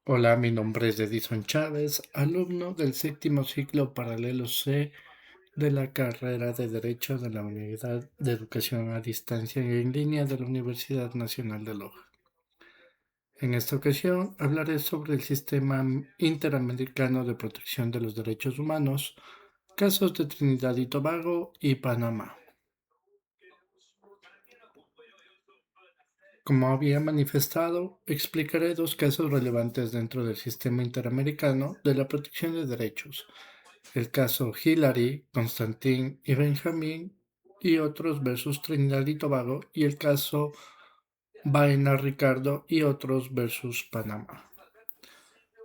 Hola, mi nombre es Edison Chávez, alumno del séptimo ciclo paralelo C de la carrera de Derecho de la Unidad de Educación a Distancia y en Línea de la Universidad Nacional de Loja. En esta ocasión hablaré sobre el Sistema Interamericano de Protección de los Derechos Humanos, casos de Trinidad y Tobago y Panamá. Como había manifestado, explicaré dos casos relevantes dentro del sistema interamericano de la protección de derechos: el caso Hillary, Constantin y Benjamin y otros versus Trinidad y Tobago, y el caso Baena Ricardo y otros versus Panamá.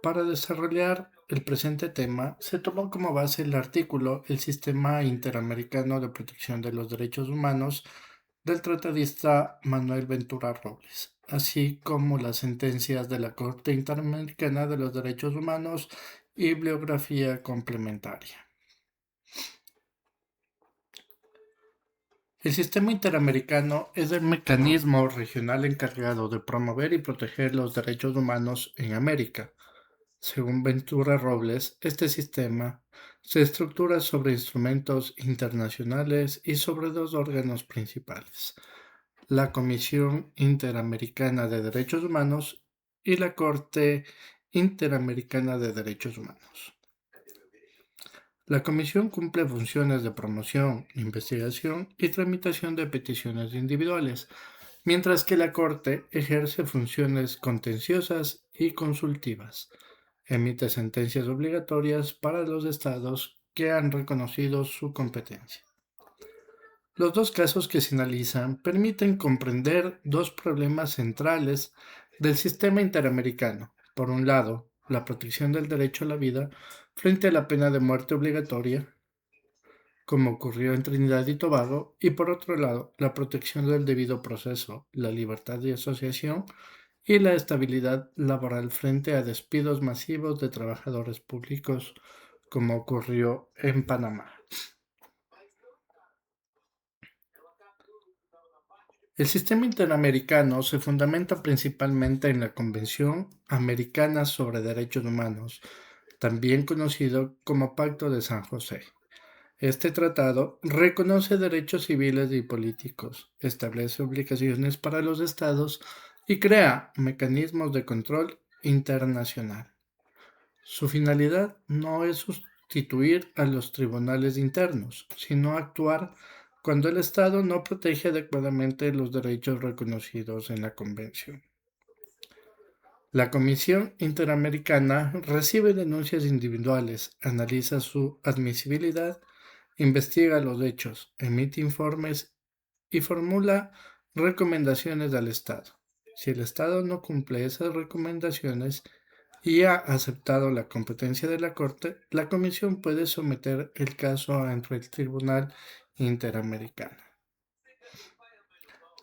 Para desarrollar el presente tema, se tomó como base el artículo El Sistema Interamericano de Protección de los Derechos Humanos del tratadista Manuel Ventura Robles, así como las sentencias de la Corte Interamericana de los Derechos Humanos y bibliografía complementaria. El sistema interamericano es el mecanismo regional encargado de promover y proteger los derechos humanos en América. Según Ventura Robles, este sistema se estructura sobre instrumentos internacionales y sobre dos órganos principales: la Comisión Interamericana de Derechos Humanos y la Corte Interamericana de Derechos Humanos. La Comisión cumple funciones de promoción, investigación y tramitación de peticiones individuales, mientras que la Corte ejerce funciones contenciosas y consultivas. Emite sentencias obligatorias para los estados que han reconocido su competencia. Los dos casos que se analizan permiten comprender dos problemas centrales del sistema interamericano. Por un lado, la protección del derecho a la vida frente a la pena de muerte obligatoria, como ocurrió en Trinidad y Tobago, y por otro lado, la protección del debido proceso, la libertad de asociación y la estabilidad laboral frente a despidos masivos de trabajadores públicos, como ocurrió en Panamá. El sistema interamericano se fundamenta principalmente en la Convención Americana sobre Derechos Humanos, también conocido como Pacto de San José. Este tratado reconoce derechos civiles y políticos, establece obligaciones para los estados y crea mecanismos de control internacional. Su finalidad no es sustituir a los tribunales internos, sino actuar cuando el Estado no protege adecuadamente los derechos reconocidos en la Convención. La Comisión Interamericana recibe denuncias individuales, analiza su admisibilidad, investiga los hechos, emite informes y formula recomendaciones al Estado. Si el Estado no cumple esas recomendaciones y ha aceptado la competencia de la Corte, la Comisión puede someter el caso ante el Tribunal Interamericano.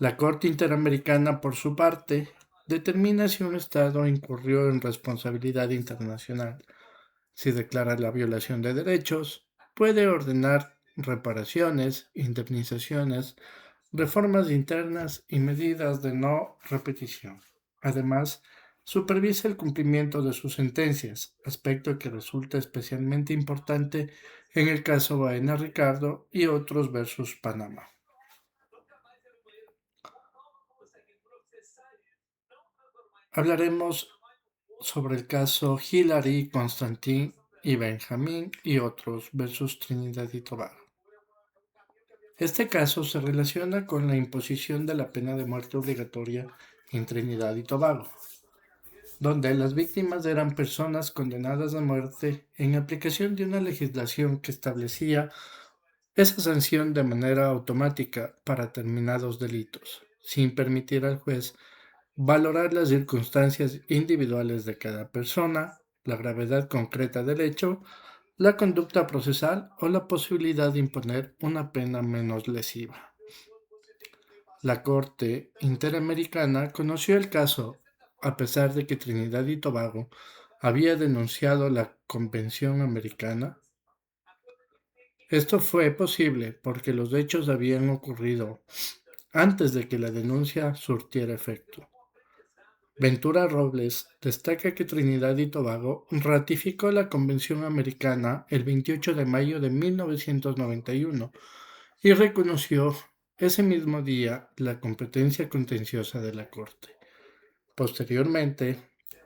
La Corte Interamericana, por su parte, determina si un Estado incurrió en responsabilidad internacional. Si declara la violación de derechos, puede ordenar reparaciones, indemnizaciones, reformas internas y medidas de no repetición. Además, supervisa el cumplimiento de sus sentencias, aspecto que resulta especialmente importante en el caso Baena Ricardo y otros versus Panamá. Hablaremos sobre el caso Hillary, Constantin y Benjamin y otros versus Trinidad y Tobago. Este caso se relaciona con la imposición de la pena de muerte obligatoria en Trinidad y Tobago, donde las víctimas eran personas condenadas a muerte en aplicación de una legislación que establecía esa sanción de manera automática para determinados delitos, sin permitir al juez valorar las circunstancias individuales de cada persona, la gravedad concreta del hecho, la conducta procesal o la posibilidad de imponer una pena menos lesiva. La Corte Interamericana conoció el caso a pesar de que Trinidad y Tobago había denunciado la Convención Americana. Esto fue posible porque los hechos habían ocurrido antes de que la denuncia surtiera efecto. Ventura Robles destaca que Trinidad y Tobago ratificó la Convención Americana el 28 de mayo de 1991 y reconoció ese mismo día la competencia contenciosa de la Corte. Posteriormente,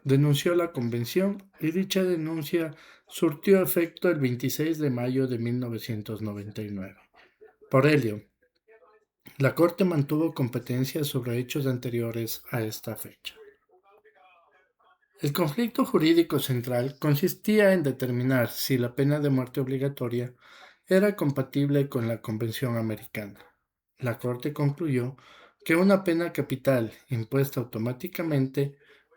denunció la convención y dicha denuncia surtió efecto el 26 de mayo de 1999. Por ello, la Corte mantuvo competencia sobre hechos anteriores a esta fecha. El conflicto jurídico central consistía en determinar si la pena de muerte obligatoria era compatible con la Convención Americana. La Corte concluyó que una pena capital impuesta automáticamente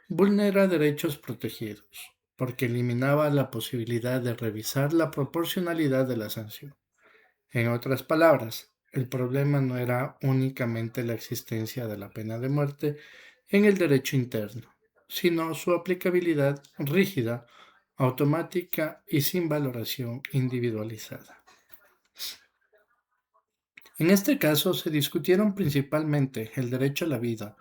vulnera derechos protegidos, porque eliminaba la posibilidad de revisar la proporcionalidad de la sanción. En otras palabras, el problema no era únicamente la existencia de la pena de muerte en el derecho interno, sino su aplicabilidad rígida, automática y sin valoración individualizada. En este caso se discutieron principalmente el derecho a la vida,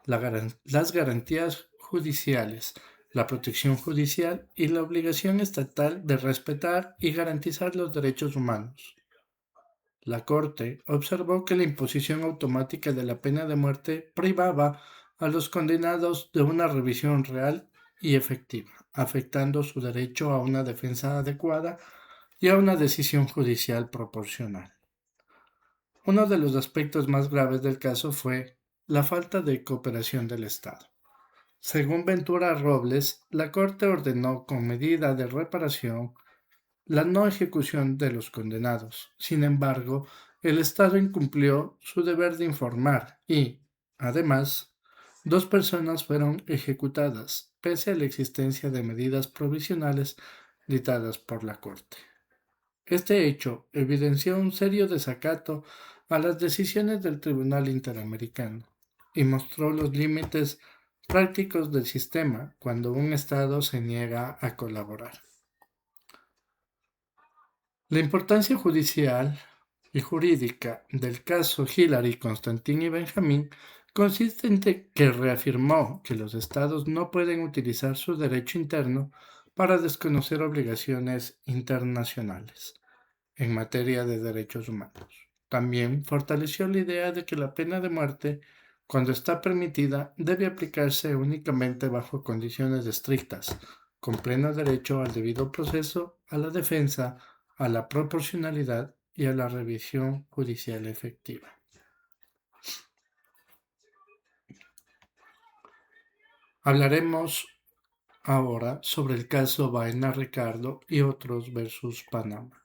las garantías judiciales, la protección judicial y la obligación estatal de respetar y garantizar los derechos humanos. La Corte observó que la imposición automática de la pena de muerte privaba a los condenados de una revisión real y efectiva, afectando su derecho a una defensa adecuada y a una decisión judicial proporcional. Uno de los aspectos más graves del caso fue la falta de cooperación del Estado. Según Ventura Robles, la Corte ordenó con medida de reparación la no ejecución de los condenados. Sin embargo, el Estado incumplió su deber de informar y, además, dos personas fueron ejecutadas, pese a la existencia de medidas provisionales dictadas por la Corte. Este hecho evidenció un serio desacato a las decisiones del Tribunal Interamericano y mostró los límites prácticos del sistema cuando un Estado se niega a colaborar. La importancia judicial y jurídica del caso Hillary, Constantin y Benjamin consiste en que reafirmó que los estados no pueden utilizar su derecho interno para desconocer obligaciones internacionales en materia de derechos humanos. También fortaleció la idea de que la pena de muerte, cuando está permitida, debe aplicarse únicamente bajo condiciones estrictas, con pleno derecho al debido proceso, a la defensa, a la proporcionalidad y a la revisión judicial efectiva. Hablaremos ahora sobre el caso Baena Ricardo y otros versus Panamá.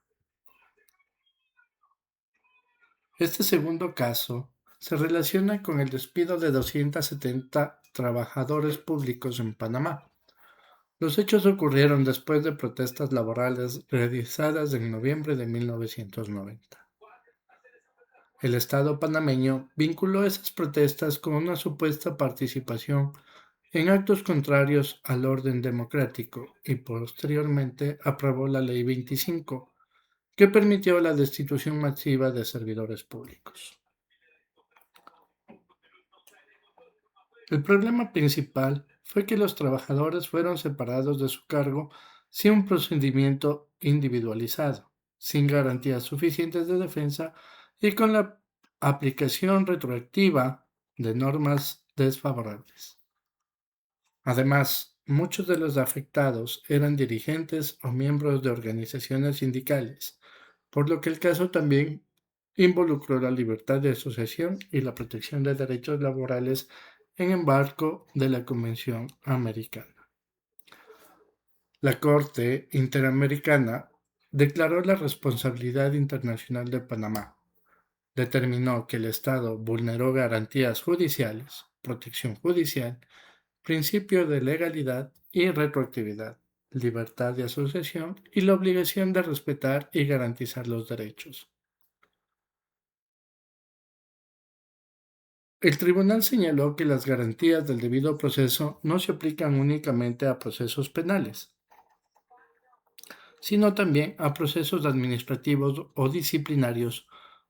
Este segundo caso se relaciona con el despido de 270 trabajadores públicos en Panamá. Los hechos ocurrieron después de protestas laborales realizadas en noviembre de 1990. El Estado panameño vinculó esas protestas con una supuesta participación en actos contrarios al orden democrático y posteriormente aprobó la Ley 25, que permitió la destitución masiva de servidores públicos. El problema principal fue que los trabajadores fueron separados de su cargo sin un procedimiento individualizado, sin garantías suficientes de defensa y con la aplicación retroactiva de normas desfavorables. Además, muchos de los afectados eran dirigentes o miembros de organizaciones sindicales, por lo que el caso también involucró la libertad de asociación y la protección de derechos laborales en embargo de la Convención Americana. La Corte Interamericana declaró la responsabilidad internacional de Panamá, determinó que el Estado vulneró garantías judiciales, protección judicial, principio de legalidad y retroactividad, libertad de asociación y la obligación de respetar y garantizar los derechos. El tribunal señaló que las garantías del debido proceso no se aplican únicamente a procesos penales, sino también a procesos administrativos o disciplinarios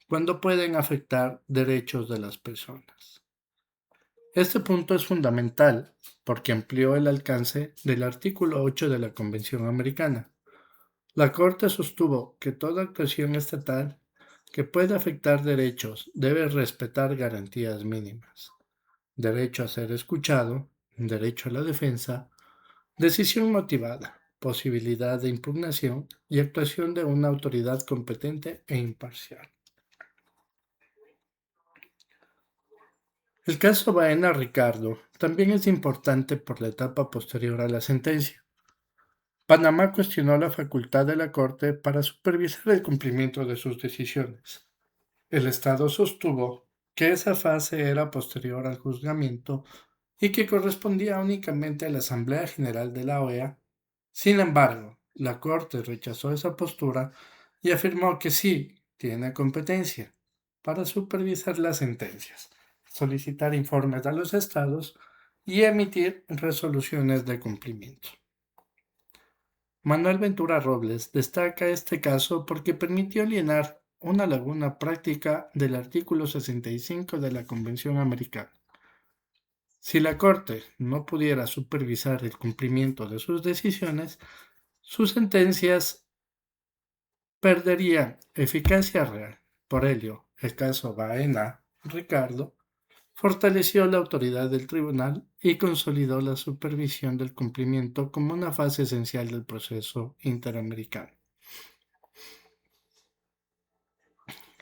cuando pueden afectar derechos de las personas. Este punto es fundamental, porque amplió el alcance del artículo 8 de la Convención Americana. La Corte sostuvo que toda actuación estatal que pueda afectar derechos debe respetar garantías mínimas: derecho a ser escuchado, derecho a la defensa, decisión motivada, posibilidad de impugnación y actuación de una autoridad competente e imparcial. El caso Baena Ricardo también es importante por la etapa posterior a la sentencia. Panamá cuestionó la facultad de la Corte para supervisar el cumplimiento de sus decisiones. El Estado sostuvo que esa fase era posterior al juzgamiento y que correspondía únicamente a la Asamblea General de la OEA. Sin embargo, la Corte rechazó esa postura y afirmó que sí tiene competencia para supervisar las sentencias, solicitar informes a los estados y emitir resoluciones de cumplimiento. Manuel Ventura Robles destaca este caso porque permitió llenar una laguna práctica del artículo 65 de la Convención Americana. Si la Corte no pudiera supervisar el cumplimiento de sus decisiones, sus sentencias perderían eficacia real. Por ello, el caso Baena Ricardo fortaleció la autoridad del tribunal y consolidó la supervisión del cumplimiento como una fase esencial del proceso interamericano.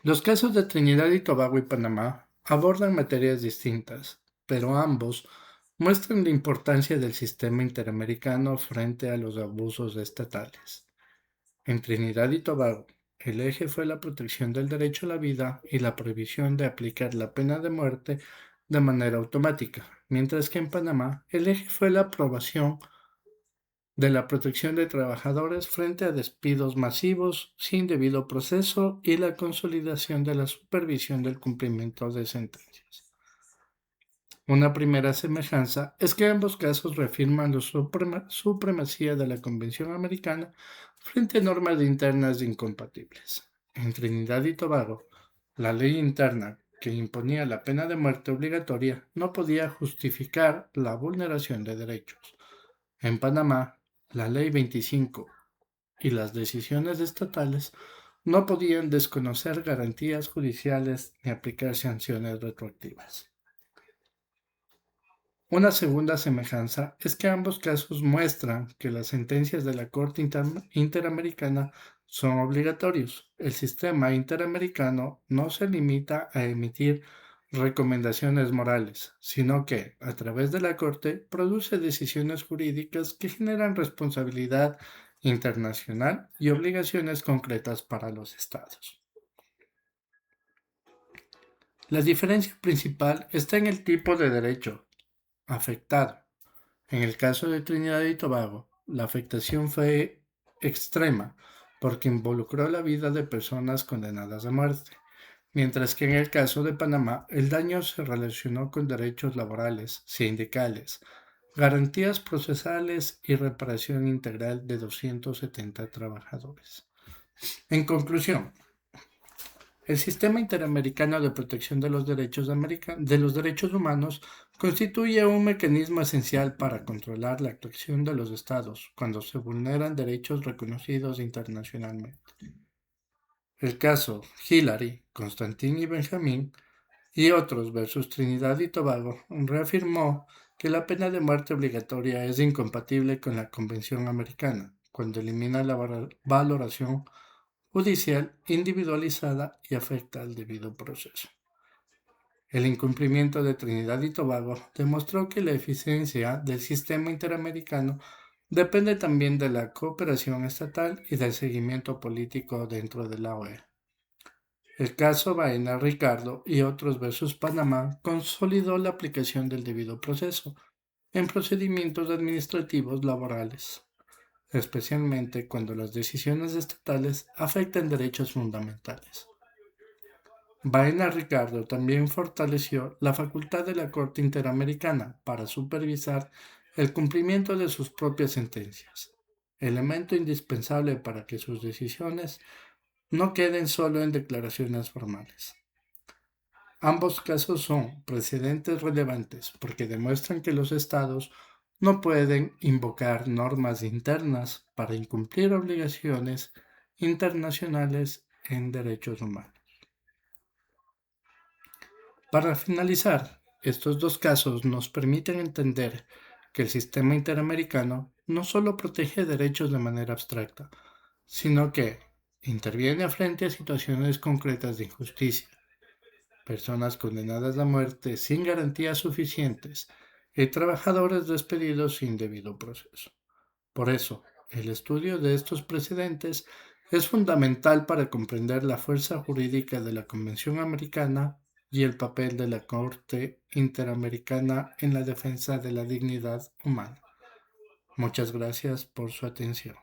Los casos de Trinidad y Tobago y Panamá abordan materias distintas, pero ambos muestran la importancia del sistema interamericano frente a los abusos estatales. En Trinidad y Tobago, el eje fue la protección del derecho a la vida y la prohibición de aplicar la pena de muerte de manera automática, mientras que en Panamá el eje fue la aprobación de la protección de trabajadores frente a despidos masivos sin debido proceso y la consolidación de la supervisión del cumplimiento de sentencias. Una primera semejanza es que ambos casos reafirman la supremacía de la Convención Americana frente a normas internas incompatibles. En Trinidad y Tobago, la ley interna que imponía la pena de muerte obligatoria no podía justificar la vulneración de derechos. En Panamá, la Ley 25 y las decisiones estatales no podían desconocer garantías judiciales ni aplicar sanciones retroactivas. Una segunda semejanza es que ambos casos muestran que las sentencias de la Corte Interamericana son obligatorios. El sistema interamericano no se limita a emitir recomendaciones morales, sino que, a través de la Corte, produce decisiones jurídicas que generan responsabilidad internacional y obligaciones concretas para los estados. La diferencia principal está en el tipo de derecho afectado. En el caso de Trinidad y Tobago, la afectación fue extrema porque involucró la vida de personas condenadas a muerte, mientras que en el caso de Panamá el daño se relacionó con derechos laborales, sindicales, garantías procesales y reparación integral de 270 trabajadores. En conclusión, el Sistema Interamericano de Protección de los Derechos Humanos constituye un mecanismo esencial para controlar la actuación de los Estados cuando se vulneran derechos reconocidos internacionalmente. El caso Hillary, Constantin y Benjamin y otros versus Trinidad y Tobago reafirmó que la pena de muerte obligatoria es incompatible con la Convención Americana cuando elimina la valoración judicial individualizada y afecta al debido proceso. El incumplimiento de Trinidad y Tobago demostró que la eficiencia del sistema interamericano depende también de la cooperación estatal y del seguimiento político dentro de la OEA. El caso Baena Ricardo y otros versus Panamá consolidó la aplicación del debido proceso en procedimientos administrativos laborales, especialmente cuando las decisiones estatales afectan derechos fundamentales. Baena Ricardo también fortaleció la facultad de la Corte Interamericana para supervisar el cumplimiento de sus propias sentencias, elemento indispensable para que sus decisiones no queden solo en declaraciones formales. Ambos casos son precedentes relevantes porque demuestran que los estados no pueden invocar normas internas para incumplir obligaciones internacionales en derechos humanos. Para finalizar, estos dos casos nos permiten entender que el sistema interamericano no solo protege derechos de manera abstracta, sino que interviene frente a situaciones concretas de injusticia, personas condenadas a muerte sin garantías suficientes y trabajadores despedidos sin debido proceso. Por eso, el estudio de estos precedentes es fundamental para comprender la fuerza jurídica de la Convención Americana y el papel de la Corte Interamericana en la defensa de la dignidad humana. Muchas gracias por su atención.